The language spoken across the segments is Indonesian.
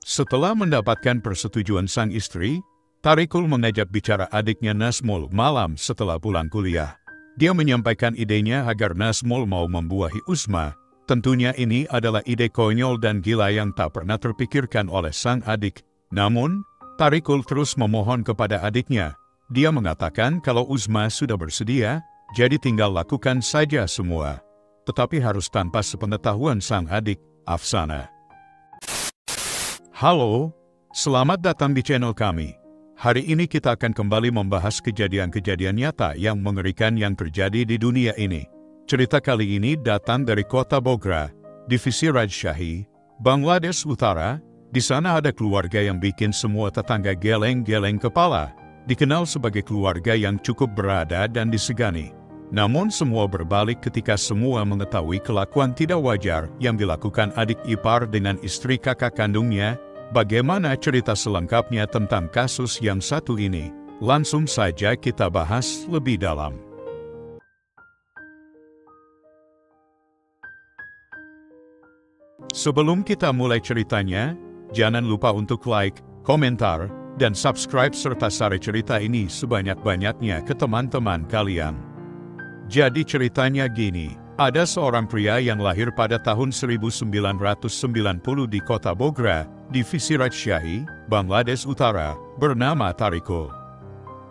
Setelah mendapatkan persetujuan sang istri, Tarikul mengajak bicara adiknya Nazmul malam setelah pulang kuliah. Dia menyampaikan idenya agar Nazmul mau membuahi Uzma. Tentunya ini adalah ide konyol dan gila yang tak pernah terpikirkan oleh sang adik. Namun, Tarikul terus memohon kepada adiknya. Dia mengatakan kalau Uzma sudah bersedia, jadi tinggal lakukan saja semua. Tetapi harus tanpa sepengetahuan sang adik, Afsana. Halo, selamat datang di channel kami. Hari ini kita akan kembali membahas kejadian-kejadian nyata yang mengerikan yang terjadi di dunia ini. Cerita kali ini datang dari kota Bogra, divisi Rajshahi, Bangladesh Utara. Di sana ada keluarga yang bikin semua tetangga geleng-geleng kepala, dikenal sebagai keluarga yang cukup berada dan disegani. Namun semua berbalik ketika semua mengetahui kelakuan tidak wajar yang dilakukan adik ipar dengan istri kakak kandungnya. Bagaimana cerita selengkapnya tentang kasus yang satu ini? Langsung saja kita bahas lebih dalam. Sebelum kita mulai ceritanya, jangan lupa untuk like, komentar, dan subscribe serta share cerita ini sebanyak-banyaknya ke teman-teman kalian. Jadi ceritanya gini, ada seorang pria yang lahir pada tahun 1990 di kota Bogra, divisi Rajshahi, Bangladesh Utara, bernama Tarikul.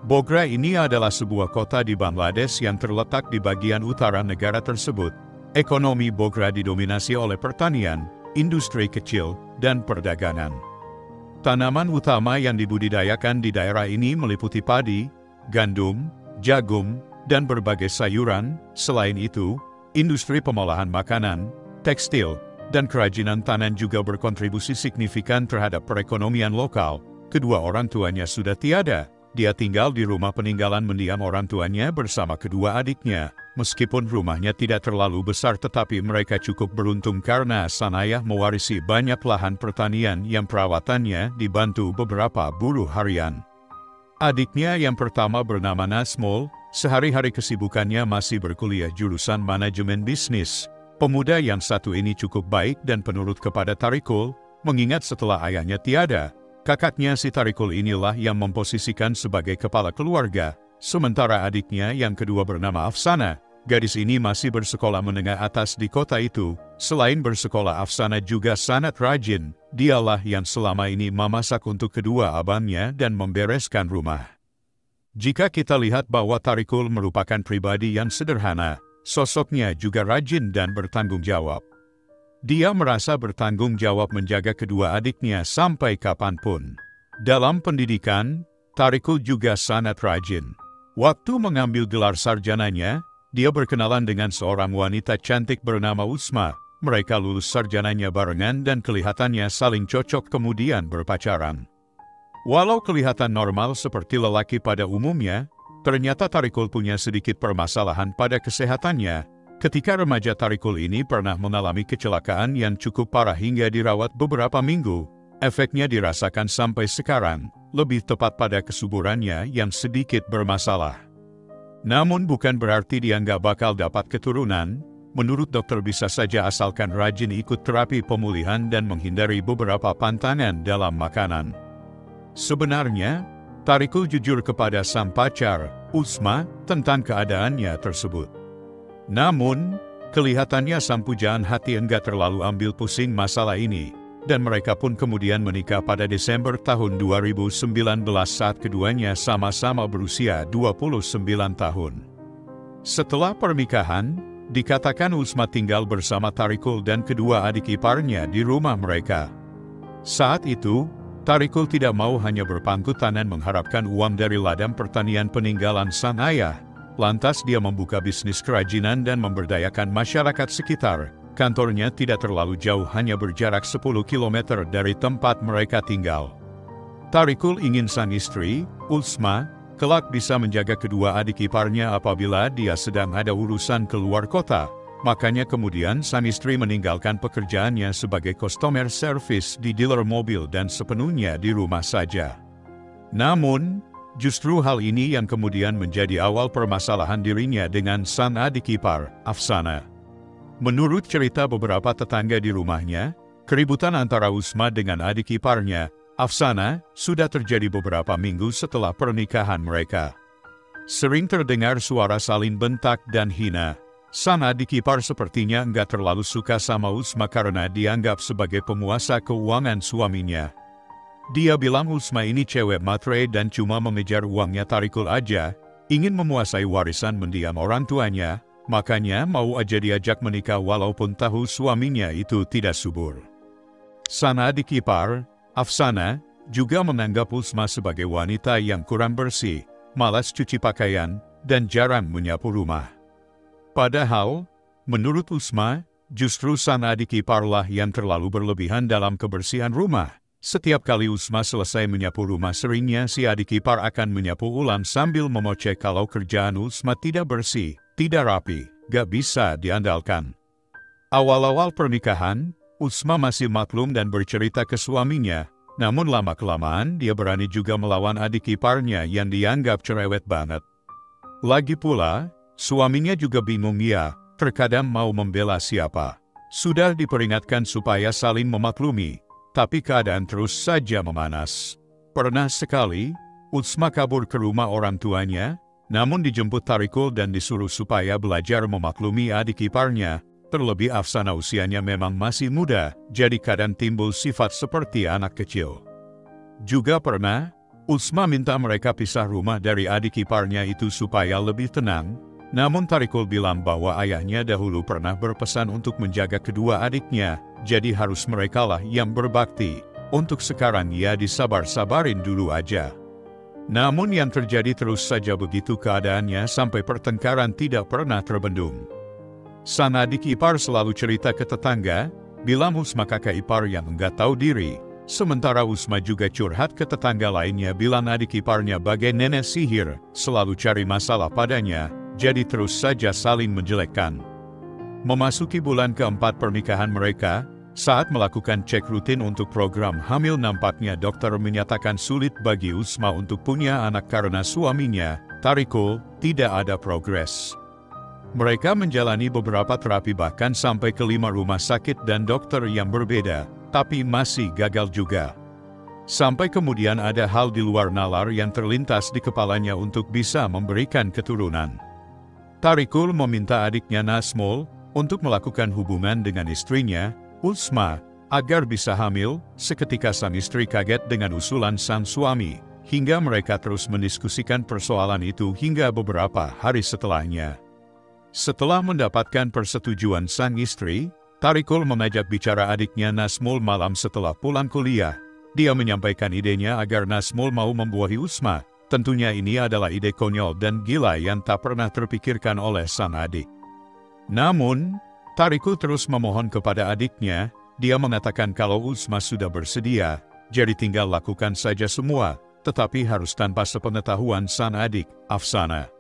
Bogra ini adalah sebuah kota di Bangladesh yang terletak di bagian utara negara tersebut. Ekonomi Bogra didominasi oleh pertanian, industri kecil, dan perdagangan. Tanaman utama yang dibudidayakan di daerah ini meliputi padi, gandum, jagung, dan berbagai sayuran. Selain itu, industri pengolahan makanan, tekstil, dan kerajinan tangan juga berkontribusi signifikan terhadap perekonomian lokal. Kedua orang tuanya sudah tiada. Dia tinggal di rumah peninggalan mendiang orang tuanya bersama kedua adiknya. Meskipun rumahnya tidak terlalu besar, tetapi mereka cukup beruntung karena sang ayah mewarisi banyak lahan pertanian yang perawatannya dibantu beberapa buruh harian. Adiknya yang pertama bernama Nazmul, sehari-hari kesibukannya masih berkuliah jurusan manajemen bisnis. Pemuda yang satu ini cukup baik dan penurut kepada Tarikul, mengingat setelah ayahnya tiada, kakaknya si Tarikul inilah yang memposisikan sebagai kepala keluarga. Sementara adiknya yang kedua bernama Afsana, gadis ini masih bersekolah menengah atas di kota itu. Selain bersekolah, Afsana juga sangat rajin. Dialah yang selama ini memasak untuk kedua abangnya dan membereskan rumah. Jika kita lihat bahwa Tarikul merupakan pribadi yang sederhana, sosoknya juga rajin dan bertanggung jawab. Dia merasa bertanggung jawab menjaga kedua adiknya sampai kapanpun. Dalam pendidikan, Tarikul juga sangat rajin. Waktu mengambil gelar sarjananya, dia berkenalan dengan seorang wanita cantik bernama Uzma. Mereka lulus sarjananya barengan dan kelihatannya saling cocok kemudian berpacaran. Walau kelihatan normal seperti lelaki pada umumnya, ternyata Tarikul punya sedikit permasalahan pada kesehatannya. Ketika remaja Tarikul ini pernah mengalami kecelakaan yang cukup parah hingga dirawat beberapa minggu. Efeknya dirasakan sampai sekarang, lebih tepat pada kesuburannya yang sedikit bermasalah. Namun bukan berarti dia nggak bakal dapat keturunan. Menurut dokter bisa saja asalkan rajin ikut terapi pemulihan dan menghindari beberapa pantangan dalam makanan. Sebenarnya, Tarikul jujur kepada sang pacar, Uzma, tentang keadaannya tersebut. Namun, kelihatannya sang pujaan hati enggak terlalu ambil pusing masalah ini, dan mereka pun kemudian menikah pada Desember tahun 2019 saat keduanya sama-sama berusia 29 tahun. Setelah pernikahan, dikatakan Uzma tinggal bersama Tarikul dan kedua adik iparnya di rumah mereka. Saat itu, Tarikul tidak mau hanya berpangku tangan mengharapkan uang dari ladang pertanian peninggalan sang ayah. Lantas dia membuka bisnis kerajinan dan memberdayakan masyarakat sekitar. Kantornya tidak terlalu jauh, hanya berjarak 10 km dari tempat mereka tinggal. Tarikul ingin sang istri, Uzma, kelak bisa menjaga kedua adik iparnya apabila dia sedang ada urusan keluar kota. Makanya kemudian sang istri meninggalkan pekerjaannya sebagai customer service di dealer mobil dan sepenuhnya di rumah saja. Namun, justru hal ini yang kemudian menjadi awal permasalahan dirinya dengan sang adik ipar, Afsana. Menurut cerita beberapa tetangga di rumahnya, Keributan antara Usma dengan adik iparnya, Afsana, sudah terjadi beberapa minggu setelah pernikahan mereka. Sering terdengar suara saling bentak dan hina. Sang adik ipar sepertinya enggak terlalu suka sama Usma karena dianggap sebagai penguasa keuangan suaminya. Dia bilang Usma ini cewek matre dan cuma mengejar uangnya Tarikul aja, ingin memuasai warisan mendiang orang tuanya, makanya mau aja diajak menikah walaupun tahu suaminya itu tidak subur. Sang adik ipar, Afsana, juga menganggap Usma sebagai wanita yang kurang bersih, malas cuci pakaian, dan jarang menyapu rumah. Padahal, menurut Usma, justru sang adik iparlah yang terlalu berlebihan dalam kebersihan rumah. Setiap kali Usma selesai menyapu rumah seringnya si adik ipar akan menyapu ulang sambil memoceh kalau kerjaan Usma tidak bersih, tidak rapi, gak bisa diandalkan. Awal-awal pernikahan, Usma masih maklum dan bercerita ke suaminya, namun lama-kelamaan dia berani juga melawan adik iparnya yang dianggap cerewet banget. Lagi pula, suaminya juga bingung ya, terkadang mau membela siapa. Sudah diperingatkan supaya saling memaklumi, tapi keadaan terus saja memanas. Pernah sekali, Usma kabur ke rumah orang tuanya, namun dijemput Tarikul dan disuruh supaya belajar memaklumi adik iparnya. Terlebih Afsana usianya memang masih muda, jadi kadang timbul sifat seperti anak kecil. Juga pernah, Usma minta mereka pisah rumah dari adik iparnya itu supaya lebih tenang, namun Tarikul bilang bahwa ayahnya dahulu pernah berpesan untuk menjaga kedua adiknya, jadi harus merekalah yang berbakti. Untuk sekarang ya disabar-sabarin dulu aja. Namun yang terjadi terus saja begitu keadaannya sampai pertengkaran tidak pernah terbendung. Sang adik ipar selalu cerita ke tetangga, bilang Usma kakak ipar yang enggak tahu diri. Sementara Usma juga curhat ke tetangga lainnya bilang adik iparnya bagai nenek sihir, selalu cari masalah padanya, jadi terus saja saling menjelekkan. Memasuki bulan keempat pernikahan mereka, saat melakukan cek rutin untuk program hamil nampaknya dokter menyatakan sulit bagi Usma untuk punya anak karena suaminya, Tarikul, tidak ada progres. Mereka menjalani beberapa terapi bahkan sampai ke 5 rumah sakit dan dokter yang berbeda, tapi masih gagal juga. Sampai kemudian ada hal di luar nalar yang terlintas di kepalanya untuk bisa memberikan keturunan. Tarikul meminta adiknya Nasmol untuk melakukan hubungan dengan istrinya, Usma, agar bisa hamil. Seketika sang istri kaget dengan usulan sang suami, hingga mereka terus mendiskusikan persoalan itu hingga beberapa hari setelahnya. Setelah mendapatkan persetujuan sang istri, Tarikul mengajak bicara adiknya Nasmol malam setelah pulang kuliah. Dia menyampaikan idenya agar Nasmol mau membuahi Usma. Tentunya ini adalah ide konyol dan gila yang tak pernah terpikirkan oleh sang adik. Namun, Tarikul terus memohon kepada adiknya. Dia mengatakan kalau Usma sudah bersedia, jadi tinggal lakukan saja semua, tetapi harus tanpa sepengetahuan sang adik, Afsana.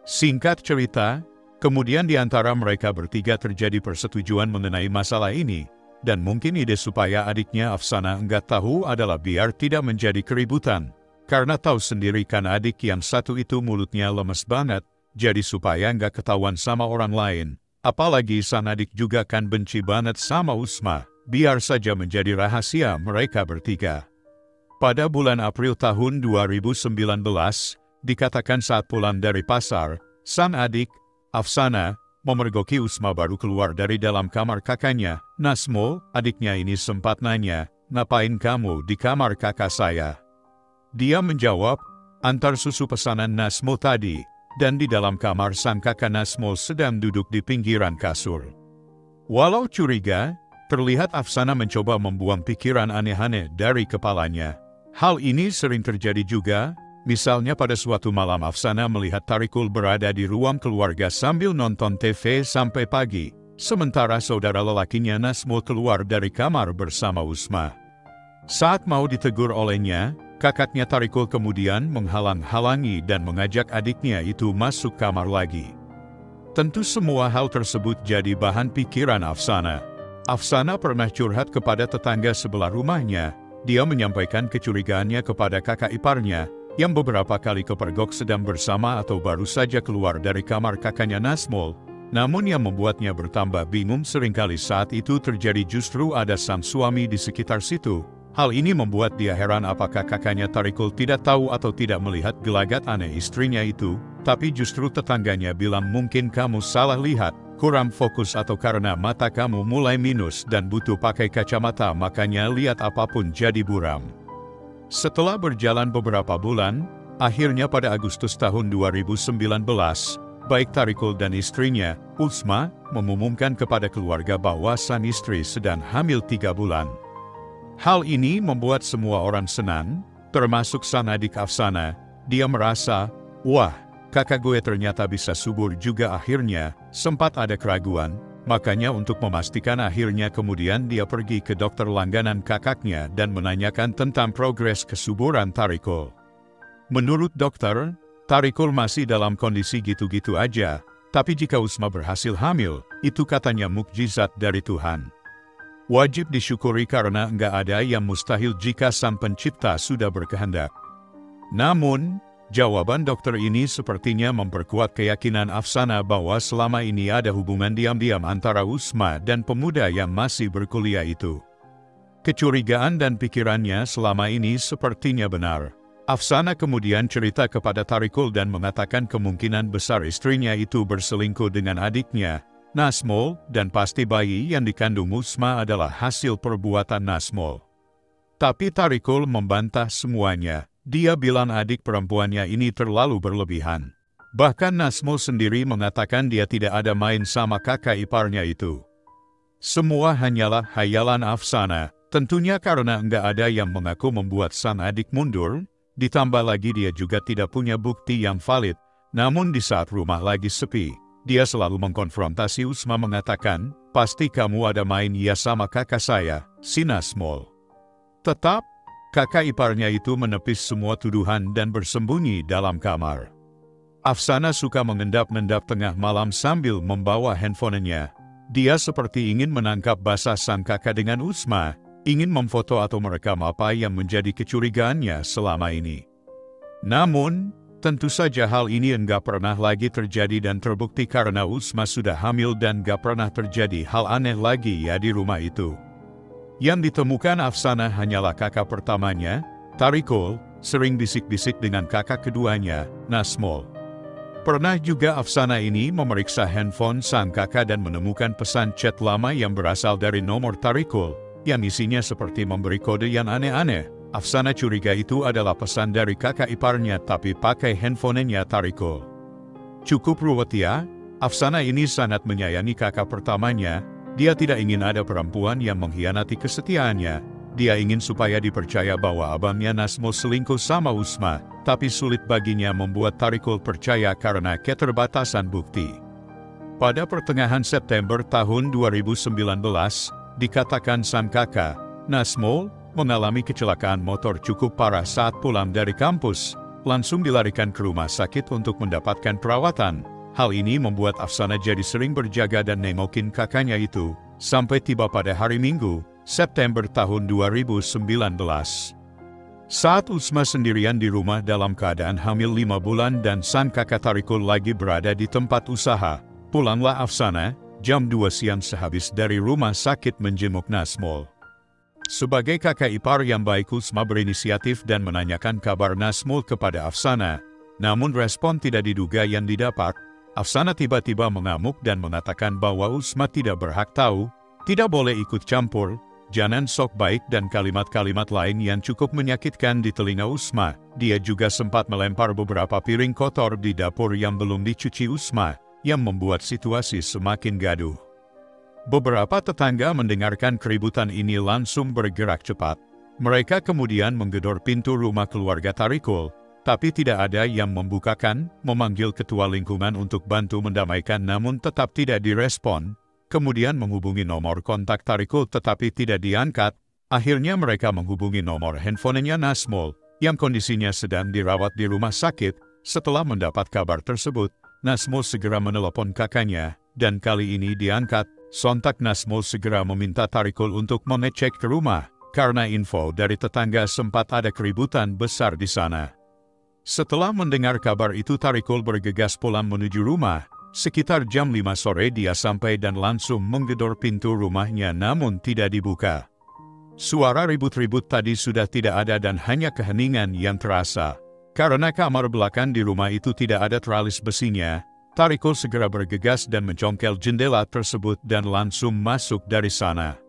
Singkat cerita, kemudian di antara mereka bertiga terjadi persetujuan mengenai masalah ini, dan mungkin ide supaya adiknya Afsana enggak tahu adalah biar tidak menjadi keributan. Karena tahu sendiri kan adik yang satu itu mulutnya lemes banget, jadi supaya enggak ketahuan sama orang lain. Apalagi sang adik juga kan benci banget sama Usma, biar saja menjadi rahasia mereka bertiga. Pada bulan April tahun 2019, dikatakan saat pulang dari pasar, sang adik, Afsana, memergoki Usma baru keluar dari dalam kamar kakaknya. Nasmol, adiknya ini sempat nanya, "Ngapain kamu di kamar kakak saya?" Dia menjawab, "Antar susu pesanan Nasmol tadi," dan di dalam kamar sang kakak Nasmol sedang duduk di pinggiran kasur. Walau curiga, terlihat Afsana mencoba membuang pikiran aneh-aneh dari kepalanya. Hal ini sering terjadi juga. Misalnya pada suatu malam Afsana melihat Tarikul berada di ruang keluarga sambil nonton TV sampai pagi, sementara saudara lelakinya Nasmol keluar dari kamar bersama Usma. Saat mau ditegur olehnya, kakaknya Tarikul kemudian menghalang-halangi dan mengajak adiknya itu masuk kamar lagi. Tentu semua hal tersebut jadi bahan pikiran Afsana. Afsana pernah curhat kepada tetangga sebelah rumahnya. Dia menyampaikan kecurigaannya kepada kakak iparnya, yang beberapa kali kepergok sedang bersama atau baru saja keluar dari kamar kakaknya Nasmol. Namun yang membuatnya bertambah bingung seringkali saat itu terjadi justru ada sang suami di sekitar situ. Hal ini membuat dia heran apakah kakaknya Tarikul tidak tahu atau tidak melihat gelagat aneh istrinya itu, tapi justru tetangganya bilang mungkin kamu salah lihat, kurang fokus atau karena mata kamu mulai minus dan butuh pakai kacamata makanya lihat apapun jadi buram. Setelah berjalan beberapa bulan, akhirnya pada Agustus tahun 2019, baik Tarikul dan istrinya, Ulsma, mengumumkan kepada keluarga bahwa sang istri sedang hamil 3 bulan. Hal ini membuat semua orang senang, termasuk sang adik Afsana. Dia merasa, wah, kakak gue ternyata bisa subur juga akhirnya. Sempat ada keraguan, makanya untuk memastikan akhirnya kemudian dia pergi ke dokter langganan kakaknya dan menanyakan tentang progres kesuburan Tarikul. Menurut dokter, Tarikul masih dalam kondisi gitu-gitu aja, tapi jika Ulsma berhasil hamil, itu katanya mukjizat dari Tuhan. Wajib disyukuri karena enggak ada yang mustahil jika Sang Pencipta sudah berkehendak. Namun, jawaban dokter ini sepertinya memperkuat keyakinan Afsana bahwa selama ini ada hubungan diam-diam antara Ulsma dan pemuda yang masih berkuliah itu. Kecurigaan dan pikirannya selama ini sepertinya benar. Afsana kemudian cerita kepada Tarikul dan mengatakan kemungkinan besar istrinya itu berselingkuh dengan adiknya, Nazmul, dan pasti bayi yang dikandung Ulsma adalah hasil perbuatan Nazmul. Tapi Tarikul membantah semuanya. Dia bilang adik perempuannya ini terlalu berlebihan. Bahkan Nazmul sendiri mengatakan dia tidak ada main sama kakak iparnya itu. Semua hanyalah hayalan Afsana, tentunya karena enggak ada yang mengaku membuat sang adik mundur. Ditambah lagi dia juga tidak punya bukti yang valid, namun di saat rumah lagi sepi, dia selalu mengkonfrontasi Ulsma mengatakan, pasti kamu ada main ya sama kakak saya, si Nazmul. Tetap, kakak iparnya itu menepis semua tuduhan dan bersembunyi dalam kamar. Afsana suka mengendap-endap tengah malam sambil membawa handphonenya. Dia seperti ingin menangkap basah sang kakak dengan Ulsma, ingin memfoto atau merekam apa yang menjadi kecurigaannya selama ini. Namun, tentu saja hal ini enggak pernah lagi terjadi dan terbukti karena Ulsma sudah hamil dan enggak pernah terjadi hal aneh lagi ya di rumah itu. Yang ditemukan Afsana hanyalah kakak pertamanya, Tarikul, sering bisik-bisik dengan kakak keduanya, Nazmul. Pernah juga Afsana ini memeriksa handphone sang kakak dan menemukan pesan chat lama yang berasal dari nomor Tarikul, yang isinya seperti memberi kode yang aneh-aneh. Afsana curiga itu adalah pesan dari kakak iparnya tapi pakai handphonenya Tarikul. Cukup ruwet ya, Afsana ini sangat menyayangi kakak pertamanya. Dia tidak ingin ada perempuan yang mengkhianati kesetiaannya. Dia ingin supaya dipercaya bahwa abangnya Nazmul selingkuh sama Ulsma, tapi sulit baginya membuat Tarikul percaya karena keterbatasan bukti. Pada pertengahan September tahun 2019, dikatakan sang kakak, Nazmul, mengalami kecelakaan motor cukup parah saat pulang dari kampus, langsung dilarikan ke rumah sakit untuk mendapatkan perawatan. Hal ini membuat Afsana jadi sering berjaga dan nengokin kakaknya itu, sampai tiba pada hari Minggu, September tahun 2019. Saat Ulsma sendirian di rumah dalam keadaan hamil 5 bulan dan sang kakak Tarikul lagi berada di tempat usaha, pulanglah Afsana, jam 2 siang sehabis dari rumah sakit menjenguk Nazmul. Sebagai kakak ipar yang baik, Ulsma berinisiatif dan menanyakan kabar Nazmul kepada Afsana. Namun respon tidak diduga yang didapat. Afsana tiba-tiba mengamuk dan mengatakan bahwa Ulsma tidak berhak tahu, tidak boleh ikut campur, jangan sok baik dan kalimat-kalimat lain yang cukup menyakitkan di telinga Ulsma. Dia juga sempat melempar beberapa piring kotor di dapur yang belum dicuci Ulsma, yang membuat situasi semakin gaduh. Beberapa tetangga mendengarkan keributan ini langsung bergerak cepat. Mereka kemudian menggedor pintu rumah keluarga Tarikul, tapi tidak ada yang membukakan, memanggil ketua lingkungan untuk bantu mendamaikan namun tetap tidak direspon, kemudian menghubungi nomor kontak Tarikul tetapi tidak diangkat. Akhirnya mereka menghubungi nomor handphonenya Nazmul, yang kondisinya sedang dirawat di rumah sakit. Setelah mendapat kabar tersebut, Nazmul segera menelepon kakaknya, dan kali ini diangkat. Sontak Nazmul segera meminta Tarikul untuk mengecek ke rumah, karena info dari tetangga sempat ada keributan besar di sana. Setelah mendengar kabar itu Tarikul bergegas pulang menuju rumah. Sekitar jam 5 sore dia sampai dan langsung menggedor pintu rumahnya namun tidak dibuka. Suara ribut-ribut tadi sudah tidak ada dan hanya keheningan yang terasa. Karena kamar belakang di rumah itu tidak ada teralis besinya, Tarikul segera bergegas dan mencongkel jendela tersebut dan langsung masuk dari sana.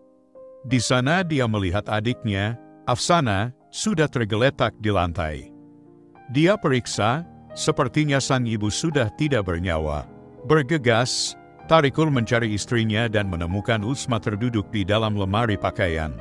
Di sana dia melihat adiknya, Afsana, sudah tergeletak di lantai. Dia periksa, sepertinya sang ibu sudah tidak bernyawa. Bergegas, Tarikul mencari istrinya dan menemukan Usma terduduk di dalam lemari pakaian.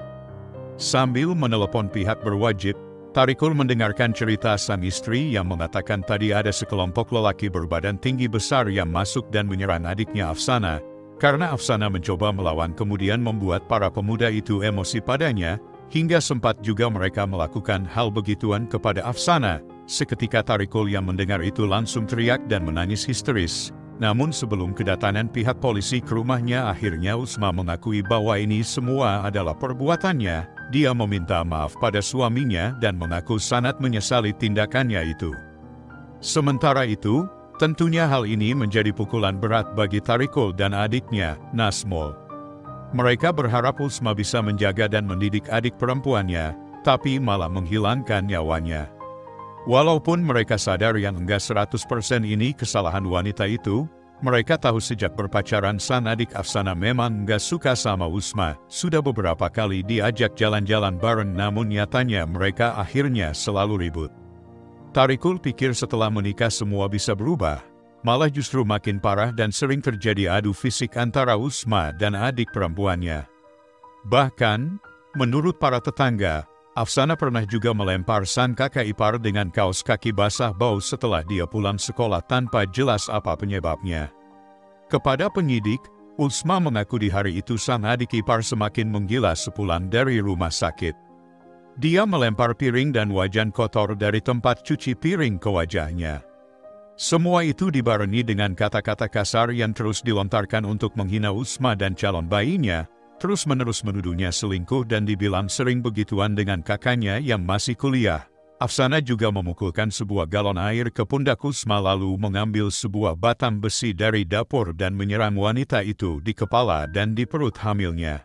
Sambil menelepon pihak berwajib, Tarikul mendengarkan cerita sang istri yang mengatakan tadi ada sekelompok lelaki berbadan tinggi besar yang masuk dan menyerang adiknya Afsana, karena Afsana mencoba melawan kemudian membuat para pemuda itu emosi padanya, hingga sempat juga mereka melakukan hal begituan kepada Afsana. Seketika Tarikul yang mendengar itu langsung teriak dan menangis histeris. Namun sebelum kedatangan pihak polisi ke rumahnya akhirnya Usma mengakui bahwa ini semua adalah perbuatannya. Dia meminta maaf pada suaminya dan mengaku sangat menyesali tindakannya itu. Sementara itu, tentunya hal ini menjadi pukulan berat bagi Tarikul dan adiknya, Nazmol. Mereka berharap Usma bisa menjaga dan mendidik adik perempuannya, tapi malah menghilangkan nyawanya. Walaupun mereka sadar yang enggak 100% ini kesalahan wanita itu, mereka tahu sejak berpacaran sang adik Afsana memang enggak suka sama Usma. Sudah beberapa kali diajak jalan-jalan bareng namun nyatanya mereka akhirnya selalu ribut. Tarikul pikir setelah menikah semua bisa berubah, malah justru makin parah dan sering terjadi adu fisik antara Usma dan adik perempuannya. Bahkan, menurut para tetangga, Afsana pernah juga melempar sang kakak ipar dengan kaos kaki basah bau setelah dia pulang sekolah tanpa jelas apa penyebabnya. Kepada penyidik, Usma mengaku di hari itu sang adik ipar semakin menggila sepulang dari rumah sakit. Dia melempar piring dan wajan kotor dari tempat cuci piring ke wajahnya. Semua itu dibarengi dengan kata-kata kasar yang terus dilontarkan untuk menghina Usma dan calon bayinya, terus-menerus menuduhnya selingkuh dan dibilang sering begituan dengan kakaknya yang masih kuliah. Afsana juga memukulkan sebuah galon air ke pundak Usma lalu mengambil sebuah batang besi dari dapur dan menyerang wanita itu di kepala dan di perut hamilnya.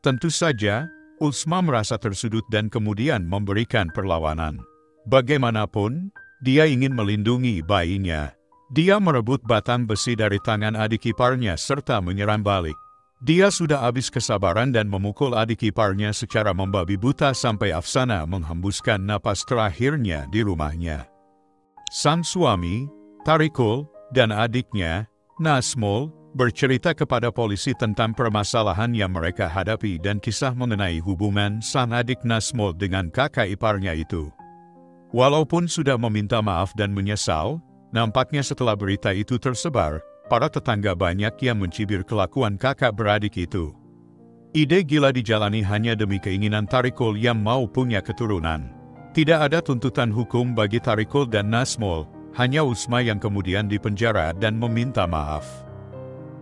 Tentu saja, Usma merasa tersudut dan kemudian memberikan perlawanan. Bagaimanapun, dia ingin melindungi bayinya. Dia merebut batang besi dari tangan adik iparnya serta menyerang balik. Dia sudah habis kesabaran dan memukul adik iparnya secara membabi buta sampai Afsana menghembuskan napas terakhirnya di rumahnya. Sang suami, Tarikul, dan adiknya, Nazmol, bercerita kepada polisi tentang permasalahan yang mereka hadapi dan kisah mengenai hubungan sang adik Nazmol dengan kakak iparnya itu. Walaupun sudah meminta maaf dan menyesal, nampaknya setelah berita itu tersebar, para tetangga banyak yang mencibir kelakuan kakak beradik itu. Ide gila dijalani hanya demi keinginan Tarikul yang mau punya keturunan. Tidak ada tuntutan hukum bagi Tarikul dan Nazmol, hanya Usma yang kemudian dipenjara dan meminta maaf.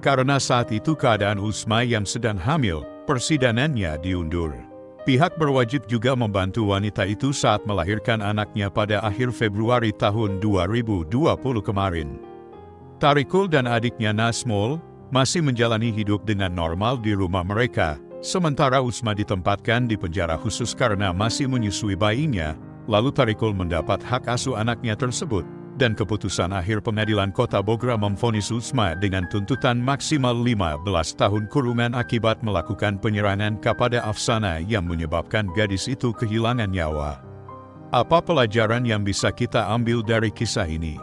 Karena saat itu keadaan Usma yang sedang hamil, persidangannya diundur. Pihak berwajib juga membantu wanita itu saat melahirkan anaknya pada akhir Februari tahun 2020 kemarin. Tarikul dan adiknya Nazmol masih menjalani hidup dengan normal di rumah mereka, sementara Usma ditempatkan di penjara khusus karena masih menyusui bayinya, lalu Tarikul mendapat hak asuh anaknya tersebut, dan keputusan akhir pengadilan kota Bogor memvonis Usma dengan tuntutan maksimal 15 tahun kurungan akibat melakukan penyerangan kepada Afsana yang menyebabkan gadis itu kehilangan nyawa. Apa pelajaran yang bisa kita ambil dari kisah ini?